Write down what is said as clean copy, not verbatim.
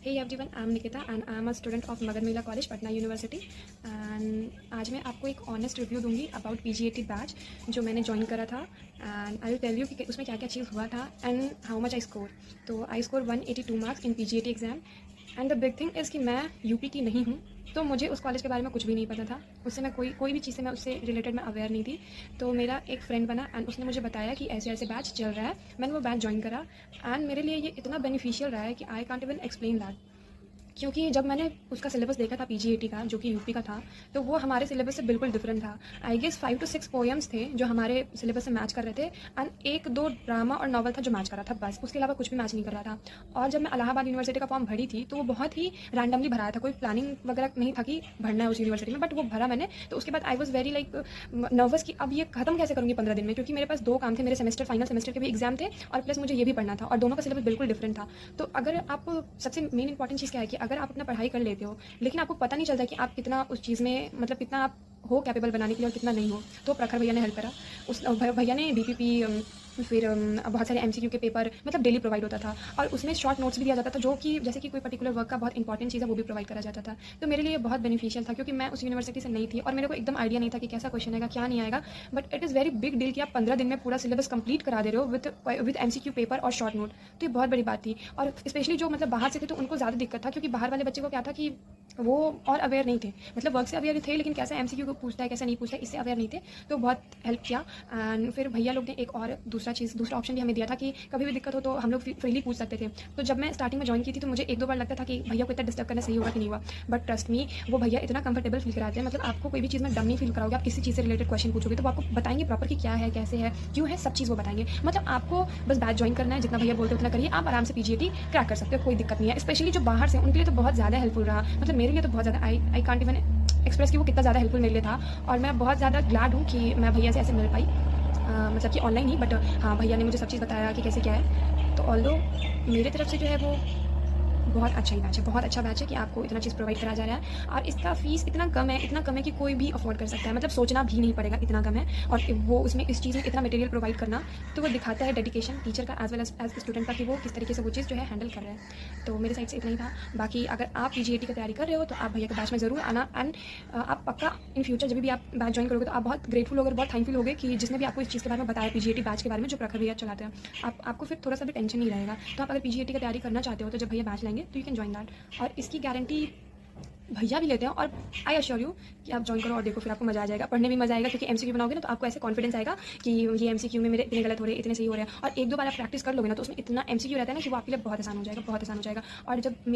Hey everyone, I am Nikita and I am a student of Magar Mela College, Patna University. And आज मैं आपको एक honest review दूंगी about PGAT batch जो मैंने join करा था and I will tell you कि उसमें क्या क्या चीज़ हुआ था and how much I score. तो I score 182 marks in PGAT exam and the big thing is कि मैं यूपी की नहीं हूँ, तो मुझे उस कॉलेज के बारे में कुछ भी नहीं पता था. उससे मैं कोई भी चीज़ से मैं उससे रिलेटेड मैं अवेयर नहीं थी. तो मेरा एक फ्रेंड बना एंड उसने मुझे बताया कि ऐसे ऐसे बैच चल रहा है. मैंने वो बैच ज्वाइन करा एंड मेरे लिए ये इतना बेनिफिशियल रहा है कि I can't even explain that. क्योंकि जब मैंने उसका सिलेबस देखा था PGAT का, जो कि यूपी का था, तो वो हमारे सिलेबस से बिल्कुल डिफरेंट था. आई गेस 5 to 6 पोएम्स थे जो हमारे सिलेबस से मैच कर रहे थे एंड 1-2 ड्रामा और नॉवल था जो मैच कर रहा था, बस उसके अलावा कुछ भी मैच नहीं कर रहा था. और जब मैं इलाहाबाद यूनिवर्सिटी का फॉर्म भरी थी तो वो बहुत ही रैंडमली भराया था, कोई प्लानिंग वगैरह नहीं था कि भरना है उस यूनिवर्सिटी में, बट वो भरा मैंने. तो उसके बाद आई वॉज वेरी नर्वस कि अब ये खत्म कैसे करूँगी 15 दिन में, क्योंकि मेरे पास 2 काम थे. मेरे फाइनल सेमेस्टर के भी एग्जाम थे और प्लस मुझे ये भी पढ़ना था और दोनों का सिलेबस बिल्कुल डिफरेंट था. तो अगर आप सबसे मेन इंपॉर्टेंट चीज़ क्या है कि अगर आप अपना पढ़ाई कर लेते हो लेकिन आपको पता नहीं चलता कि आप कितना उस चीज़ में, मतलब कितना आप हो कैपेबल बनाने के लिए और कितना नहीं हो. तो प्रखर भैया ने हेल्प करा. उस भैया ने BPP फिर बहुत सारे MCQ के पेपर मतलब डेली प्रोवाइड होता था और उसमें शॉर्ट नोट्स भी दिया जाता था, जो कि जैसे कि कोई पर्टिकुलर वर्क का बहुत इंपॉर्टेंट चीज़ है वो भी प्रोवाइड करा जाता था. तो मेरे लिए बहुत बेनिफिशियल था क्योंकि मैं उस यूनिवर्सिटी से नहीं थी और मेरे को एकदम आइडिया नहीं था कि कैसा क्वेश्चन आएगा क्या नहीं आएगा. But it is very big deal कि आप 15 दिन में पूरा सिलेबस कंप्लीट करा दे रहे हो विद MCQ पेपर और शॉर्ट नोट. तो ये बहुत बड़ी बात थी. और स्पेशली जो मतलब बाहर से थे तो उनको ज़्यादा दिक्कत था, क्योंकि बाहर वाले बच्चे को क्या था कि वो और अवेयर नहीं थे. मतलब वर्क से अवेयर थे लेकिन कैसे MCQ को पूछता है कैसे नहीं पूछता है इससे अवेयर नहीं थे. तो बहुत हेल्प किया. एंड फिर भैया लोग ने एक और दूसरा ऑप्शन भी हमें दिया था कि कभी भी दिक्कत हो तो हम लोग फ्रीली पूछ सकते थे. तो जब मैं स्टार्टिंग में ज्वाइन की थी तो मुझे 1-2 बार लगता था कि भैया को इतना डिस्टर्ब करना सही होगा कि नहीं हुआ. बट ट्रस्ट मी, वो भैया इतना कंफर्टेबल फील कराते हैं. मतलब आपको कोई भी चीज़ में डम नहीं फील कराओगे. आप किसी चीज़ से रिलेटेड क्वेश्चन पूछोगे तो वो आपको बताएंगे प्रॉपर कि क्या है, कैसे है, क्यों है, सब चीज़ वो बताएंगे. मतलब आपको बस बैच ज्वाइन करना है, जितना भैया बोलते उतना करिए, आप आराम से PGAT क्रैक कर सकते हो, कोई दिक्कत नहीं है. स्पेशली जो बाहर से उनके लिए तो बहुत ज़्यादा हेल्पफुल रहा. मतलब मेरे लिए तो बहुत ज़्यादा आई कांट इवन एक्सप्रेस कि वो कितना ज़्यादा हेल्पफुल मेरे लिए था. और मैं बहुत ज़्यादा ग्लैड हूँ कि मैं भैया से ऐसे मिल पाई. मतलब कि ऑनलाइन ही, बट हाँ भैया ने मुझे सब चीज़ बताया कि कैसे क्या है. तो ऑल्दो मेरे तरफ से जो है वो बहुत अच्छा ही बैच है, बहुत अच्छा बैच है कि आपको इतना चीज़ प्रोवाइड करा जा रहा है. और इसका फीस इतना कम है कि कोई भी अफोर्ड कर सकता है. मतलब सोचना भी नहीं पड़ेगा, इतना कम है. और वो उसमें इस चीज़ में इतना मटेरियल प्रोवाइड करना, तो वो दिखाता है डेडिकेशन टीचर का एज वेल एज स्टूडेंट का कि वो किस तरीके से वो चीज़ जो है हैंडल कर रहे हैं. तो मेरे साइड से इतना ही था. बाकी अगर आप PGAT की तैयारी कर रहे हो तो आप भैया के बैच में ज़रूर आना. एंड आप पक्का इन फ्यूचर जब भी आप बैच ज्वाइन करोगे तो आप बहुत ग्रेटफुल होगे, बहुत थैंकफुल होगे कि जिसने भी आपको इस चीज़ के बारे में बताया, PGAT बैच के बारे में जो प्रखर भैया चलाते हैं. आपको फिर थोड़ा सा भी टेंशन नहीं रहेगा. तो आप अगर PGAT की तैयारी करना चाहते हो तो जब भैया बैच लेंगे तो यू कैन ज्वाइन दैट. और इसकी गारंटी भैया भी लेते हैं. और आई अश्योर यू कि आप ज्वाइन करो और देखो फिर आपको मजा आ जाएगा, पढ़ने में मजा आएगा. क्योंकि MCQ बनाओगे ना तो आपको ऐसे कॉन्फिडेंस आएगा कि ये MCQ में मेरे इतने गलत हो रहे हैं, इतने सही हो रहे हैं. और 1-2 बार आप प्रैक्टिस कर लोगे ना तो उसमें इतना MCQ रहता है ना कि वो आपके लिए बहुत आसान हो जाएगा, बहुत आसान हो जाएगा. और जब